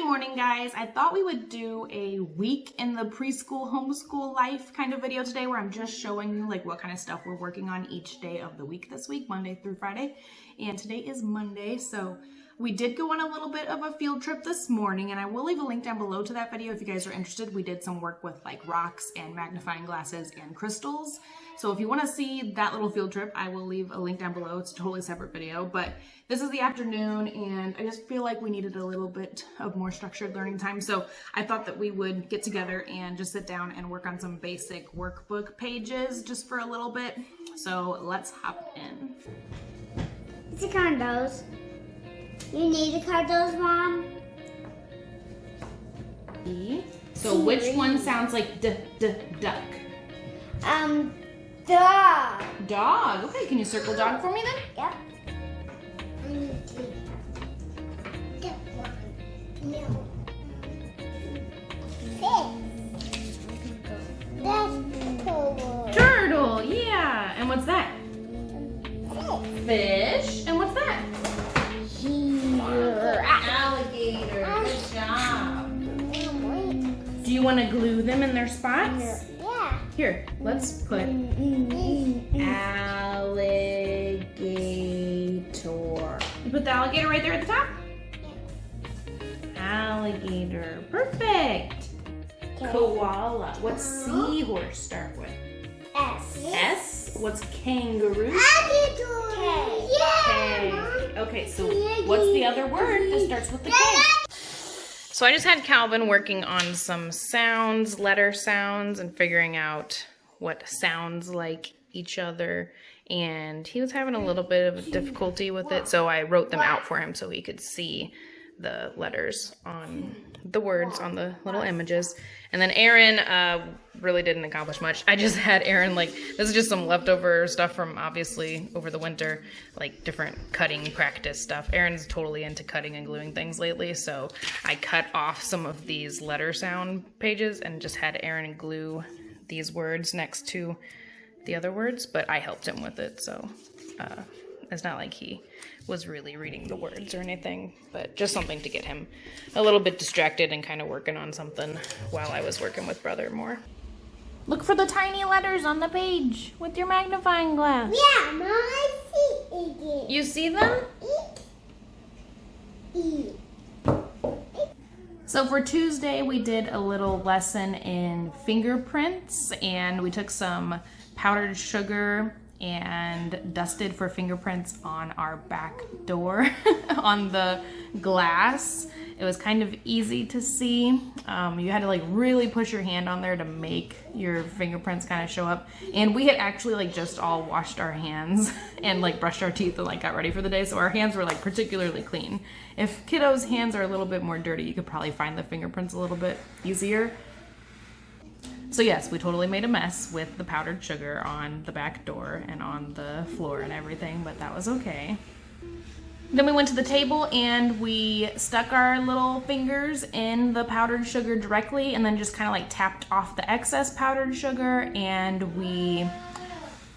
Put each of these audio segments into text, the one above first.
morning, guys. I thought we would do a week in the preschool homeschool life kind of video today where I'm just showing you like what kind of stuff we're working on each day of the week this week, Monday through Friday. And today is Monday, so we did go on a little bit of a field trip this morning, and I will leave a link down below to that video if you guys are interested. We did some work with like rocks and magnifying glasses and crystals. So if you want to see that little field trip, I will leave a link down below. It's a totally separate video, but this is the afternoon and I just feel like we needed a little bit of more structured learning time. So I thought that we would get together and just sit down and work on some basic workbook pages just for a little bit. So let's hop in. It's a condos. You need a condos, Mom? E. So which one sounds like duck? Dog. Dog. Okay, can you circle dog for me then? Yep. I need to get one. No. Fish. That's turtle. Turtle, yeah. And what's that? Fish. And what's that? Alligator. Good job. Do you want to glue them in their spots? Yeah. Here, let's put alligator. You put the alligator right there at the top? Alligator. Perfect. Koala. What's seahorse start with? S. S? What's kangaroo? Alligator. K. Okay, so what's the other word that starts with the K? So I just had Calvin working on some sounds, letter sounds, and figuring out what sounds like each other. And he was having a little bit of difficulty with it, so I wrote them out for him so he could see the letters on the words on the little images. And then Eren really didn't accomplish much. I just had Eren, like, this is just some leftover stuff from obviously over the winter, like different cutting practice stuff. Eren's totally into cutting and gluing things lately, so I cut off some of these letter sound pages and just had Eren glue these words next to the other words, but I helped him with it, so it's not like he was really reading the words or anything, but just something to get him a little bit distracted and kind of working on something while I was working with Brother more. Look for the tiny letters on the page with your magnifying glass. Yeah, Mom, I see it. You see them? E. So for Tuesday, we did a little lesson in fingerprints, and we took some powdered sugar and dusted for fingerprints on our back door on the glass. It was kind of easy to see. You had to like really push your hand on there to make your fingerprints kind of show up. And we had actually like just all washed our hands and like brushed our teeth and like got ready for the day. So our hands were like particularly clean. If kiddos' hands are a little bit more dirty, you could probably find the fingerprints a little bit easier. So yes, we totally made a mess with the powdered sugar on the back door and on the floor and everything, but that was okay. Then we went to the table and we stuck our little fingers in the powdered sugar directly and then just kind of like tapped off the excess powdered sugar, and we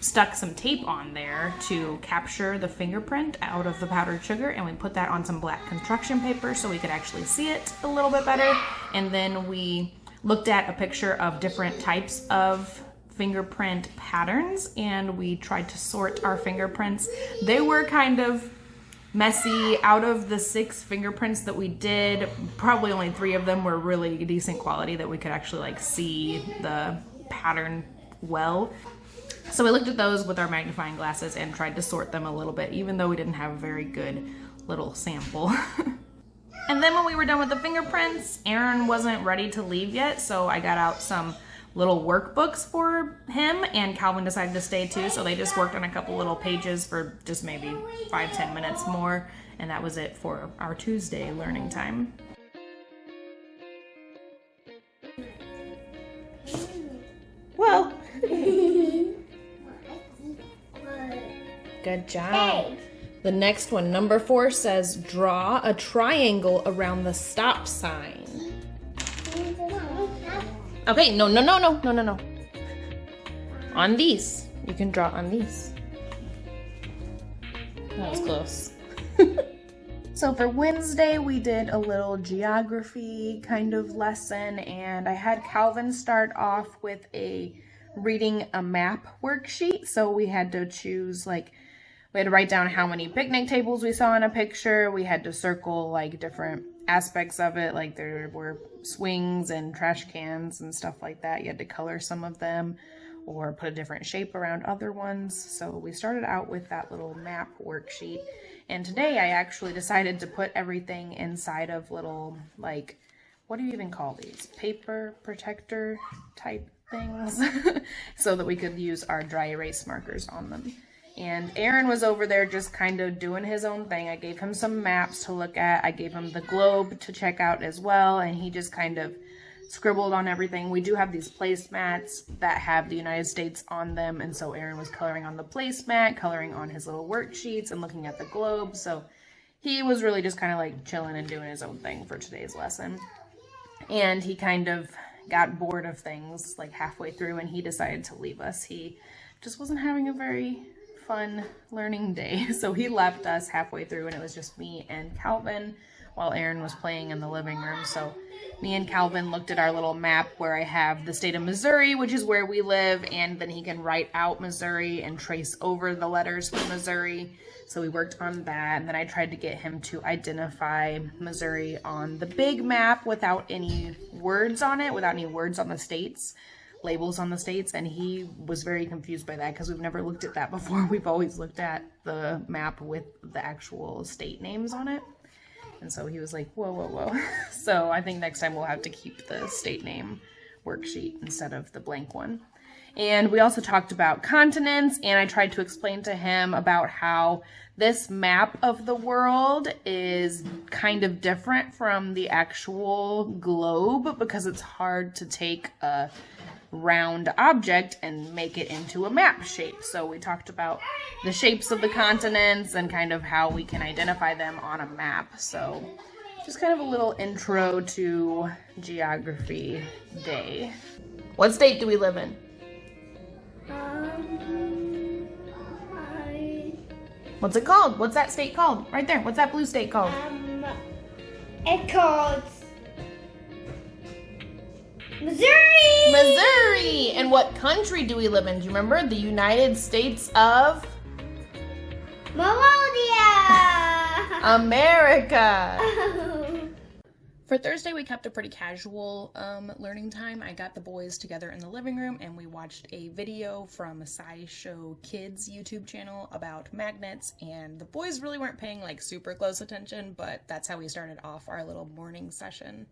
stuck some tape on there to capture the fingerprint out of the powdered sugar, and we put that on some black construction paper so we could actually see it a little bit better. And then we looked at a picture of different types of fingerprint patterns and we tried to sort our fingerprints. They were kind of messy. Out of the 6 fingerprints that we did, probably only 3 of them were really decent quality that we could actually like see the pattern well. So we looked at those with our magnifying glasses and tried to sort them a little bit, even though we didn't have a very good little sample. And then when we were done with the fingerprints, Eren wasn't ready to leave yet, so I got out some little workbooks for him, and Calvin decided to stay too, so they just worked on a couple little pages for just maybe 5-10 minutes more, and that was it for our Tuesday learning time. Well, good job. The next one, number 4, says draw a triangle around the stop sign. Okay, no. On these. You can draw on these. That was close. So for Wednesday, we did a little geography kind of lesson, and I had Calvin start off with reading a map worksheet. So we had to choose, like, we had to write down how many picnic tables we saw in a picture. We had to circle like different aspects of it, like there were swings and trash cans and stuff like that. You had to color some of them or put a different shape around other ones. So we started out with that little map worksheet. And today I actually decided to put everything inside of little, like, what do you even call these? Paper protector type things so that we could use our dry erase markers on them. And Eren was over there just kind of doing his own thing. I gave him some maps to look at. I gave him the globe to check out as well. And he just kind of scribbled on everything. We do have these placemats that have the United States on them. And so Eren was coloring on the placemat, coloring on his little worksheets, and looking at the globe. So he was really just kind of like chilling and doing his own thing for today's lesson. And he kind of got bored of things like halfway through, and he decided to leave us. He just wasn't having a very fun learning day. So he left us halfway through, and it was just me and Calvin while Eren was playing in the living room. So me and Calvin looked at our little map where I have the state of Missouri, which is where we live, and then he can write out Missouri and trace over the letters for Missouri. So we worked on that, and then I tried to get him to identify Missouri on the big map without any words on it, without any words on the states, labels on the states, and he was very confused by that because we've never looked at that before. We've always looked at the map with the actual state names on it. And so he was like, whoa, whoa, whoa. So I think next time we'll have to keep the state name worksheet instead of the blank one. And we also talked about continents, and I tried to explain to him about how this map of the world is kind of different from the actual globe because it's hard to take a round object and make it into a map shape. So we talked about the shapes of the continents and kind of how we can identify them on a map. So just kind of a little intro to geography day. What state do we live in? What's it called? What's that state called? Right there. What's that blue state called? It's called Missouri! Missouri! And what country do we live in? Do you remember? The United States of Melodia! America! For Thursday, we kept a pretty casual learning time. I got the boys together in the living room, and we watched a video from SciShow Kids YouTube channel about magnets, and the boys really weren't paying like super close attention, but that's how we started off our little morning session.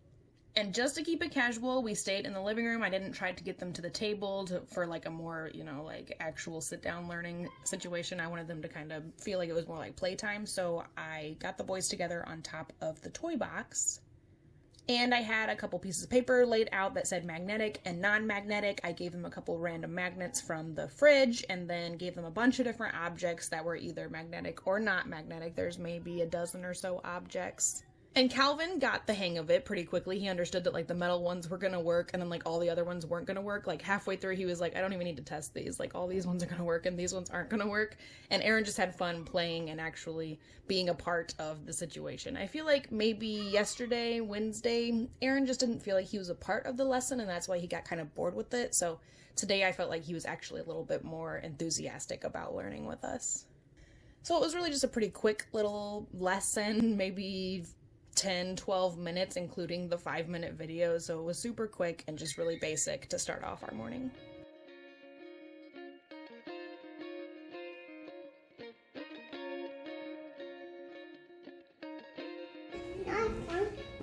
And just to keep it casual, we stayed in the living room. I didn't try to get them to the table for like a more, like actual sit-down learning situation. I wanted them to kind of feel like it was more like playtime. So I got the boys together on top of the toy box. And I had a couple pieces of paper laid out that said magnetic and non-magnetic. I gave them a couple random magnets from the fridge and then gave them a bunch of different objects that were either magnetic or not magnetic. There's maybe a dozen or so objects. And Calvin got the hang of it pretty quickly. He understood that like the metal ones were gonna work and then like all the other ones weren't gonna work. Like halfway through he was like, I don't even need to test these. Like all these ones are gonna work and these ones aren't gonna work. And Eren just had fun playing and actually being a part of the situation. I feel like maybe yesterday, Wednesday, Eren just didn't feel like he was a part of the lesson, and that's why he got kind of bored with it. So today I felt like he was actually a little bit more enthusiastic about learning with us. So it was really just a pretty quick little lesson, maybe 10-12 minutes, including the 5-minute video, so it was super quick and just really basic to start off our morning.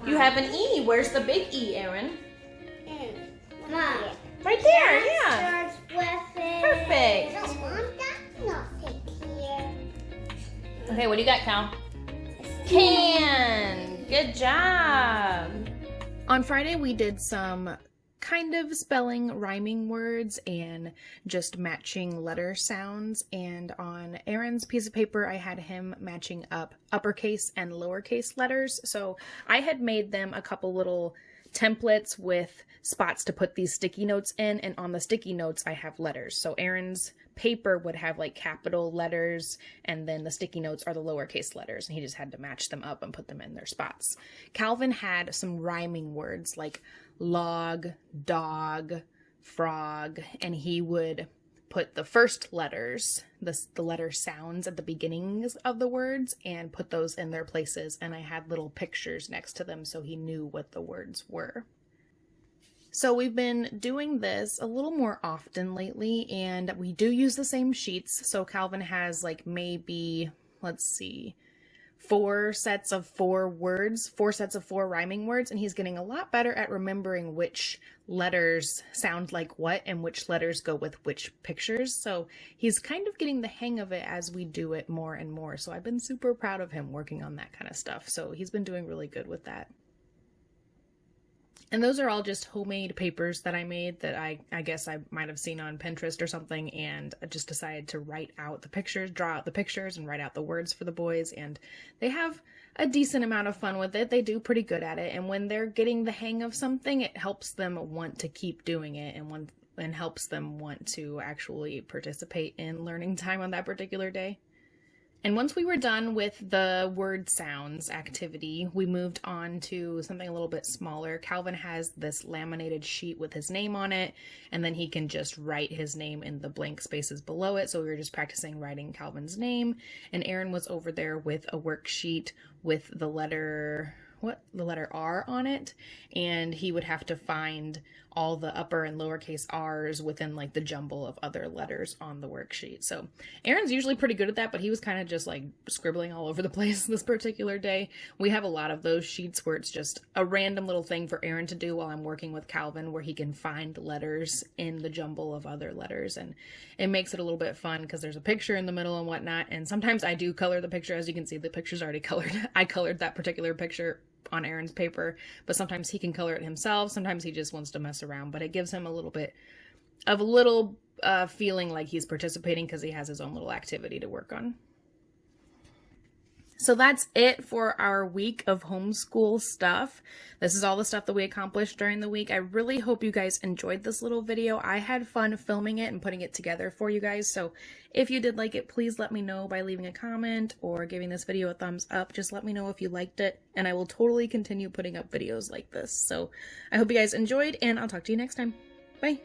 You have an E. Where's the big E, Eren? Mom. Right there, yeah. Starts with it. Perfect. Mom, that's nothing here. Okay, what do you got, Cal? Can. Good job. On Friday, we did some kind of spelling rhyming words and just matching letter sounds. And on Eren's piece of paper, I had him matching up uppercase and lowercase letters. So I had made them a couple little templates with spots to put these sticky notes in, and on the sticky notes I have letters. So Eren's paper would have like capital letters, and then the sticky notes are the lowercase letters, and he just had to match them up and put them in their spots. Calvin had some rhyming words like log, dog, frog, and he would put the first letters, the letter sounds at the beginnings of the words, and put those in their places, and I had little pictures next to them so he knew what the words were. So we've been doing this a little more often lately, and we do use the same sheets. So Calvin has like maybe, let's see, 4 sets of 4 words, 4 sets of 4 rhyming words, and he's getting a lot better at remembering which letters sound like what and which letters go with which pictures. So he's kind of getting the hang of it as we do it more and more. So I've been super proud of him working on that kind of stuff. So he's been doing really good with that. And those are all just homemade papers that I made that I guess I might have seen on Pinterest or something, and I just decided to write out the pictures, draw out the pictures, and write out the words for the boys, and they have a decent amount of fun with it. They do pretty good at it, and when they're getting the hang of something, it helps them want to keep doing it, and helps them want to actually participate in learning time on that particular day. And once we were done with the word sounds activity, we moved on to something a little bit smaller. Calvin has this laminated sheet with his name on it, and then he can just write his name in the blank spaces below it. So we were just practicing writing Calvin's name, and Eren was over there with a worksheet with the letter R on it, and he would have to find all the upper and lowercase r's within like the jumble of other letters on the worksheet. So Eren's usually pretty good at that, but he was kind of just like scribbling all over the place this particular day. We have a lot of those sheets where it's just a random little thing for Eren to do while I'm working with Calvin, where he can find letters in the jumble of other letters, and it makes it a little bit fun because there's a picture in the middle and whatnot. And sometimes I do color the picture. As you can see, the picture's already colored. I colored that particular picture on Eren's paper, but sometimes he can color it himself. Sometimes he just wants to mess around, but it gives him a little bit of feeling like he's participating because he has his own little activity to work on. So that's it for our week of homeschool stuff. This is all the stuff that we accomplished during the week. I really hope you guys enjoyed this little video. I had fun filming it and putting it together for you guys. So if you did like it, please let me know by leaving a comment or giving this video a thumbs up. Just let me know if you liked it, and I will totally continue putting up videos like this. So I hope you guys enjoyed, and I'll talk to you next time. Bye.